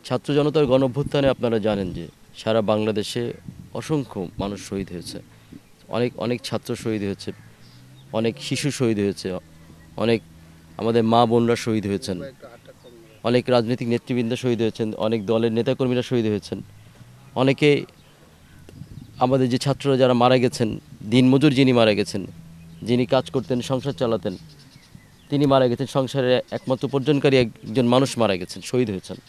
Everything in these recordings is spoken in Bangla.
ছাত্র জনতার গণঅভ্যুত্থানে আপনারা জানেন যে সারা বাংলাদেশে অসংখ্য মানুষ শহীদ হয়েছে। অনেক অনেক ছাত্র শহীদ হয়েছে, অনেক শিশু শহীদ হয়েছে, অনেক আমাদের মা বোনরা শহীদ হয়েছেন, অনেক রাজনৈতিক নেতৃবৃন্দ শহীদ হয়েছেন, অনেক দলের নেতাকর্মীরা শহীদ হয়েছেন। অনেকে আমাদের যে ছাত্ররা যারা মারা গেছেন, দিনমজুর যিনি মারা গেছেন, যিনি কাজ করতেন, সংসার চালাতেন, তিনি মারা গেছেন। সংসারে একমাত্র উপার্জনকারী একজন মানুষ মারা গেছেন, শহীদ হয়েছেন।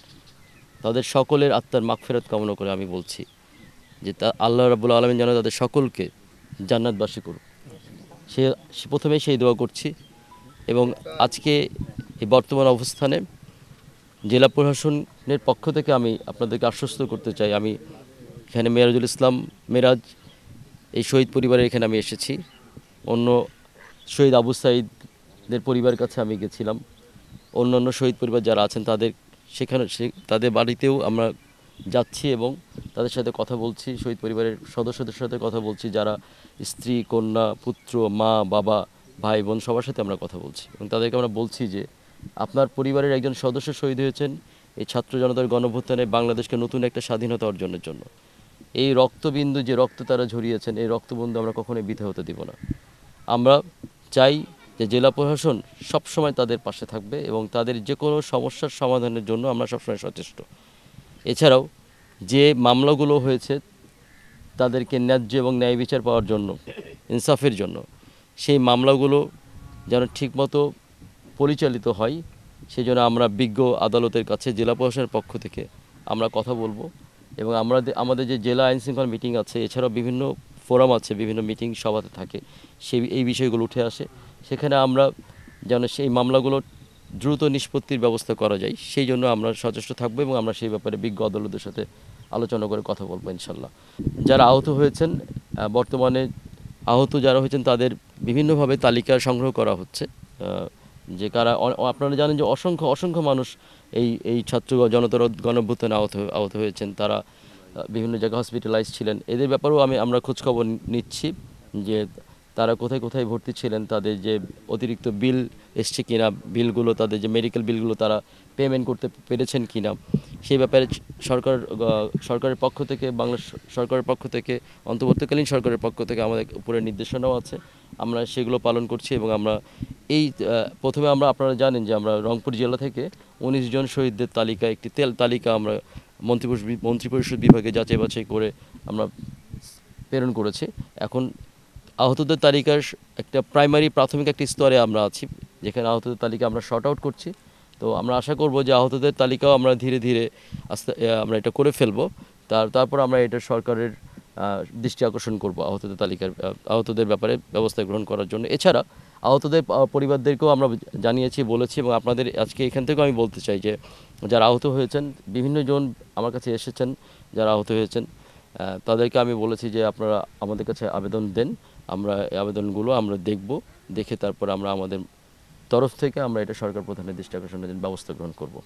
তাদের সকলের আত্মার মাগফিরাত কামনা করে আমি বলছি যে তা আল্লাহ রাব্বুল আলামিন যেন তাদের সকলকে জান্নাতবাসী করুক। সে প্রথমেই সেই দোয়া করছি। এবং আজকে এই বর্তমান অবস্থানে জেলা প্রশাসনের পক্ষ থেকে আমি আপনাদেরকে আশ্বস্ত করতে চাই, আমি এখানে মেরাজুল ইসলাম মেরাজ এই শহীদ পরিবারের এখানে আমি এসেছি। অন্য শহীদ আবু সাঈদের পরিবারের কাছে আমি গেছিলাম। অন্যান্য শহীদ পরিবার যারা আছেন তাদের সেখানে তাদের বাড়িতেও আমরা যাচ্ছি এবং তাদের সাথে কথা বলছি। শহীদ পরিবারের সদস্যদের সাথে কথা বলছি, যারা স্ত্রী, কন্যা, পুত্র, মা, বাবা, ভাই, বোন সবার সাথে আমরা কথা বলছি এবং তাদেরকে আমরা বলছি যে আপনার পরিবারের একজন সদস্য শহীদ হয়েছেন এই ছাত্র জনতার গণঅভ্যুত্থানে বাংলাদেশকে নতুন একটা স্বাধীনতা অর্জনের জন্য। এই রক্তবিন্দু, যে রক্ত তারা ঝরিয়েছেন, এই রক্তবিন্দু আমরা কখনোই বৃথা হতে দিব না। আমরা চাই যে জেলা প্রশাসন সবসময় তাদের পাশে থাকবে এবং তাদের যে কোনো সমস্যার সমাধানের জন্য আমরা সবসময় সচেষ্ট। এছাড়াও যে মামলাগুলো হয়েছে তাদেরকে ন্যায্য এবং ন্যায় বিচার পাওয়ার জন্য, ইনসাফের জন্য, সেই মামলাগুলো যেন ঠিকমতো পরিচালিত হয় সেজন্য আমরা বিজ্ঞ আদালতের কাছে জেলা প্রশাসনের পক্ষ থেকে আমরা কথা বলবো। এবং আমাদের যে জেলা আইন শৃঙ্খলা মিটিং আছে, এছাড়াও বিভিন্ন ফোরাম আছে, বিভিন্ন মিটিং সভাতে থাকে, এই বিষয়গুলো উঠে আসে। সেখানে আমরা যেন সেই মামলাগুলো দ্রুত নিষ্পত্তির ব্যবস্থা করা যায় সেই জন্য আমরা সচেষ্ট থাকবো এবং আমরা সেই ব্যাপারে বিজ্ঞ আদালতের সাথে আলোচনা করে কথা বলবো ইনশাল্লাহ। যারা আহত হয়েছেন, বর্তমানে আহত যারা হয়েছেন তাদের বিভিন্নভাবে তালিকা সংগ্রহ করা হচ্ছে। যে কারা আপনারা জানেন যে অসংখ্য অসংখ্য মানুষ এই ছাত্র জনতার গণঅভ্যুত্থানে আহত হয়েছেন। তারা বিভিন্ন জায়গায় হসপিটালাইজ ছিলেন। এদের ব্যাপারেও আমরা খোঁজখবর নিচ্ছি যে তারা কোথায় কোথায় ভর্তি ছিলেন, তাদের যে অতিরিক্ত বিল এসছে কিনা, বিলগুলো তাদের যে মেডিকেল বিলগুলো তারা পেমেন্ট করতে পেরেছেন কিনা, সেই ব্যাপারে সরকারের পক্ষ থেকে, বাংলাদেশ সরকারের পক্ষ থেকে, অন্তর্বর্তীকালীন সরকারের পক্ষ থেকে আমাদের উপরে নির্দেশনাও আছে। আমরা সেগুলো পালন করছি এবং আমরা প্রথমে আপনারা জানেন যে আমরা রংপুর জেলা থেকে ১৯ জন শহীদদের তালিকা, একটি তালিকা আমরা মন্ত্রিপরিষদ বিভাগে যাচাই বাছাই করে আমরা প্রেরণ করেছি। এখন আহতদের তালিকার একটা প্রাথমিক একটা স্তরে আমরা আছি, যেখানে আহতদের তালিকা আমরা শর্ট আউট করছি। তো আমরা আশা করব যে আহতদের তালিকাও আমরা ধীরে ধীরে আমরা এটা করে ফেলবো। তারপর আমরা এটা সরকারের দৃষ্টি আকর্ষণ করব আহতদের ব্যাপারে ব্যবস্থা গ্রহণ করার জন্য। এছাড়া আহতদের পরিবারদেরকেও আমরা জানিয়েছি, বলেছি এবং আপনাদের আজকে এখান থেকেও আমি বলতে চাই যে যারা আহত হয়েছেন, বিভিন্ন জন আমার কাছে এসেছেন যারা আহত হয়েছেন, তাদেরকে আমি বলেছি যে আপনারা আমাদের কাছে আবেদন দেন, আমরা এই আবেদনগুলো আমরা দেখব, দেখে তারপর আমরা আমাদের তরফ থেকে আমরা এটা সরকার প্রধানের দৃষ্টি আকর্ষণের জন্য ব্যবস্থা গ্রহণ করব।